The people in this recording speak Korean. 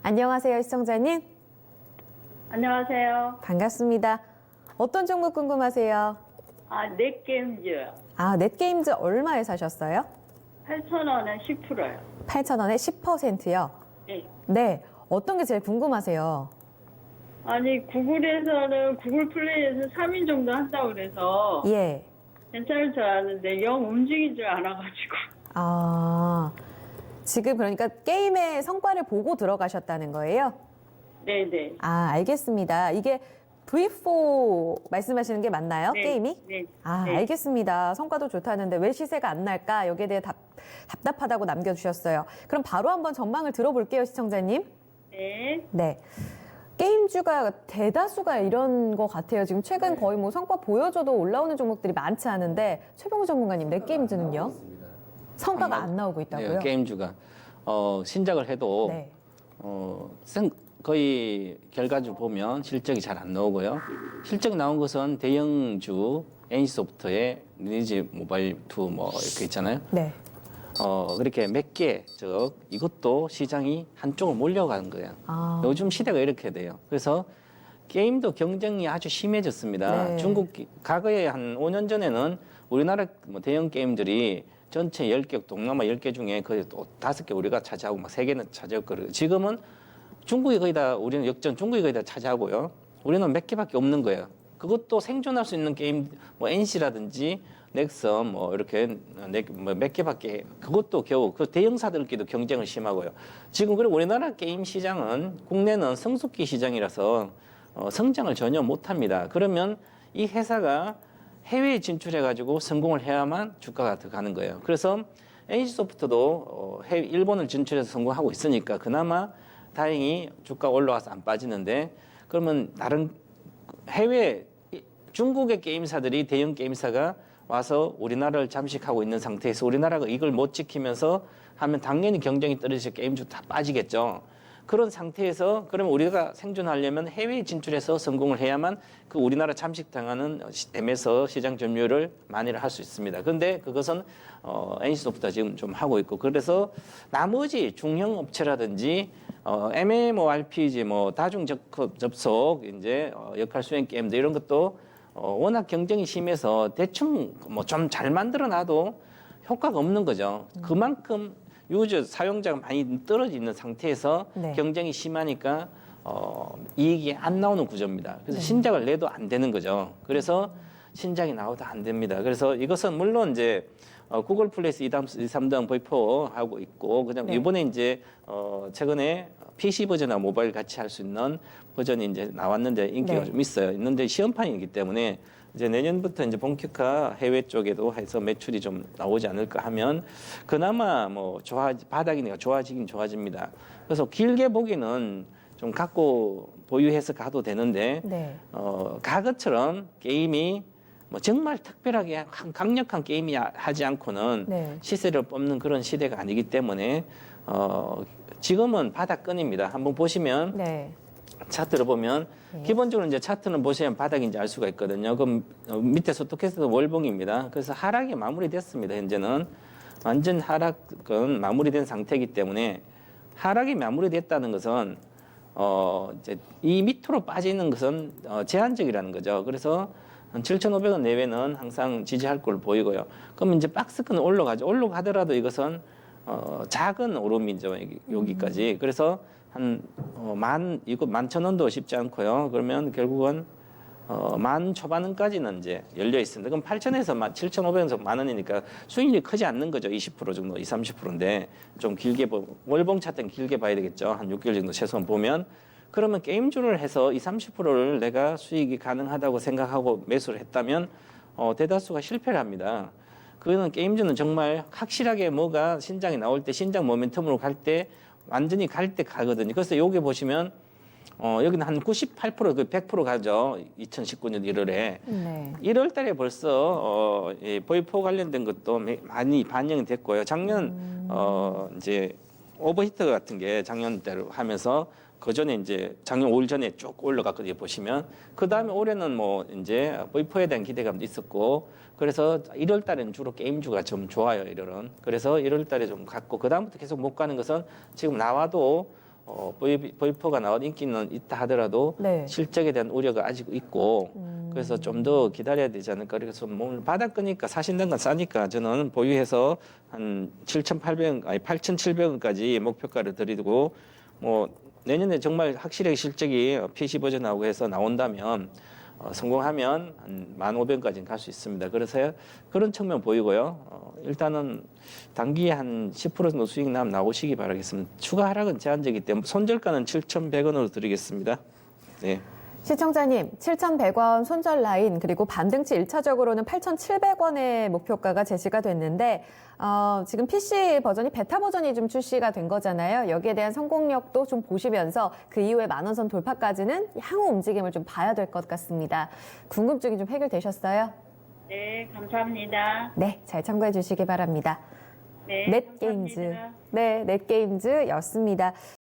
안녕하세요, 시청자님. 안녕하세요. 반갑습니다. 어떤 종목 궁금하세요? 넷게임즈 넷게임즈 얼마에 사셨어요? 8,000원에 10%요. 8,000원에 10%요? 네. 네. 어떤 게 제일 궁금하세요? 아니, 구글에서는 구글 플레이에서 3인 정도 한다고 그래서 예. 괜찮을 줄 알았는데 영 움직이질 않아가지고. 지금 그러니까 게임의 성과를 보고 들어가셨다는 거예요? 네네. 알겠습니다. 이게 V4 말씀하시는 게 맞나요? 네, 게임이? 네. 네. 알겠습니다. 성과도 좋다는데 왜 시세가 안 날까? 여기에 대해 답답하다고 남겨주셨어요. 그럼 바로 한번 전망을 들어볼게요, 시청자님. 네. 네. 게임주가 대다수가 이런 것 같아요. 지금 최근 거의 뭐 성과 보여줘도 올라오는 종목들이 많지 않은데 최병우 전문가님, 넷게임즈는요? 성과가 안 나오고 있다고요? 네, 게임주가 신작을 해도 네. 거의 결과주 보면 실적이 잘 안 나오고요. 실적 나온 것은 대형주 NC소프트의 리니지 모바일 2 뭐 이렇게 있잖아요. 네. 그렇게 몇 개, 이것도 시장이 한쪽으로 몰려가는 거예요. 요즘 시대가 이렇게 돼요. 그래서 게임도 경쟁이 아주 심해졌습니다. 네. 중국, 과거에 한 5년 전에는 우리나라 뭐 대형 게임들이 전체 10개, 동남아 10개 중에 거의 또 5개 우리가 차지하고 막 3개는 차지했거든요. 지금은 중국이 거의 다, 우리는 중국이 거의 다 차지하고요. 우리는 몇 개밖에 없는 거예요. 그것도 생존할 수 있는 게임, 뭐 NC라든지 넥슨 뭐 이렇게 몇 개밖에, 그것도 겨우 그 대형사들끼리도 경쟁을 심하고요. 지금 그리고 우리나라 게임 시장은 국내는 성숙기 시장이라서 성장을 전혀 못합니다. 그러면 이 회사가 해외에 진출해가지고 성공을 해야만 주가가 더 가는 거예요. 그래서 NC소프트도 일본을 진출해서 성공하고 있으니까 그나마 다행히 주가가 올라와서 안 빠지는데, 그러면 다른 해외 중국의 게임사들이 대형 게임사가 와서 우리나라를 잠식하고 있는 상태에서 우리나라가 이걸 못 지키면서 하면 당연히 경쟁이 떨어져서 게임주 다 빠지겠죠. 그런 상태에서 그러면 우리가 생존하려면 해외에 진출해서 성공을 해야만 그 우리나라 잠식당하는 댐에서 시장 점유율을 만회를 할 수 있습니다. 그런데 그것은 NC소프트가 지금 좀 하고 있고, 그래서 나머지 중형 업체라든지 MMORPG 뭐 다중 접속 이제 역할 수행 게임들 이런 것도 워낙 경쟁이 심해서 대충 뭐 좀 잘 만들어 놔도 효과가 없는 거죠. 그만큼 유저 사용자가 많이 떨어져 있는 상태에서 네. 경쟁이 심하니까 이익이 안 나오는 구조입니다. 그래서 신작을 내도 안 되는 거죠. 그래서 신작이 나와도 안 됩니다. 그래서 이것은 물론 이제 구글 플레이스 2, 3등 V4 하고 있고, 그다음 네. 이번에 이제 최근에 PC 버전과 모바일 같이 할 수 있는 버전이 이제 나왔는데 인기가 네. 좀 있어요. 있는데 시험판이기 때문에 이제 내년부터 이제 본격화 해외 쪽에도 해서 매출이 좀 나오지 않을까 하면 그나마 뭐 바닥이니까 좋아지긴 좋아집니다. 그래서 길게 보기는 좀 갖고 보유해서 가도 되는데 네. 과거처럼 게임이 뭐 정말 특별하게 강력한 게임이 하지 않고는 네. 시세를 뽑는 그런 시대가 아니기 때문에 지금은 바닥권입니다. 한번 보시면 네. 차트를 보면 네. 기본적으로 이제 차트는 보시면 바닥인지 알 수가 있거든요. 그럼 밑에 소토캐스트 월봉입니다. 그래서 하락이 마무리됐습니다. 현재는 완전 하락은 마무리된 상태이기 때문에 하락이 마무리됐다는 것은 이제 이 밑으로 빠지는 것은 제한적이라는 거죠. 그래서 한 7,500원 내외는 항상 지지할 걸 보이고요. 그럼 이제 박스권은 올라가죠. 올라가더라도 이것은 작은 오름이죠. 여기까지. 그래서 한 이거 11,000원도 쉽지 않고요. 그러면 결국은 만 초반은까지는 이제 열려 있습니다. 그럼 8,000에서 7,500에서 10,000원이니까 수익률이 크지 않는 거죠. 20% 정도, 20, 30%인데 좀 길게 월봉 차트는 길게 봐야 되겠죠. 한 6개월 정도 최소한 보면. 그러면 게임주를 해서 20, 30%를 내가 수익이 가능하다고 생각하고 매수를 했다면 대다수가 실패를 합니다. 그거는 게임주는 정말 확실하게 뭐가 신작이 나올 때 신작 모멘텀으로 갈 때 완전히 갈 때 가거든요. 그래서 여기 보시면 여기는 한 98%, 100% 가죠. 2019년 1월에. 네. 1월 달에 벌써 보이포 관련된 것도 많이 반영이 됐고요. 작년 이제 오버히트 같은 게 작년 때로 하면서 그 전에 이제 작년 5일 전에 쭉 올라갔거든요. 보시면 그 다음에 올해는 뭐 이제 V4에 대한 기대감도 있었고, 그래서 1월 달에는 주로 게임주가 좀 좋아요. 1월은. 그래서 1월 달에 좀 갔고, 그 다음부터 계속 못 가는 것은 지금 나와도 V4가 나온 인기는 있다 하더라도 네. 실적에 대한 우려가 아직 있고 그래서 좀 더 기다려야 되지 않을까. 그래서 뭐 바닥 거니까 사신다는 건 싸니까 저는 보유해서 한 7,800원, 아니 8,700원까지 목표가를 드리고 뭐 내년에 정말 확실하게 실적이 PC 버전하고 해서 나온다면 성공하면 한 15,000원까지는 갈 수 있습니다. 그래서 그런 측면 보이고요. 일단은 단기에 한 10% 정도 수익 나오시기 바라겠습니다. 추가 하락은 제한적이기 때문에 손절가는 7,100원으로 드리겠습니다. 네. 시청자님, 7,100원 손절 라인 그리고 반등치 1차적으로는 8,700원의 목표가가 제시가 됐는데 지금 PC 버전이 베타 버전이 좀 출시가 된 거잖아요. 여기에 대한 성공력도 좀 보시면서 그 이후에 10,000선 돌파까지는 향후 움직임을 좀 봐야 될 것 같습니다. 궁금증이 좀 해결되셨어요? 네, 감사합니다. 네, 잘 참고해 주시기 바랍니다. 네, 넷게임즈. 감사합니다. 네, 넷게임즈였습니다.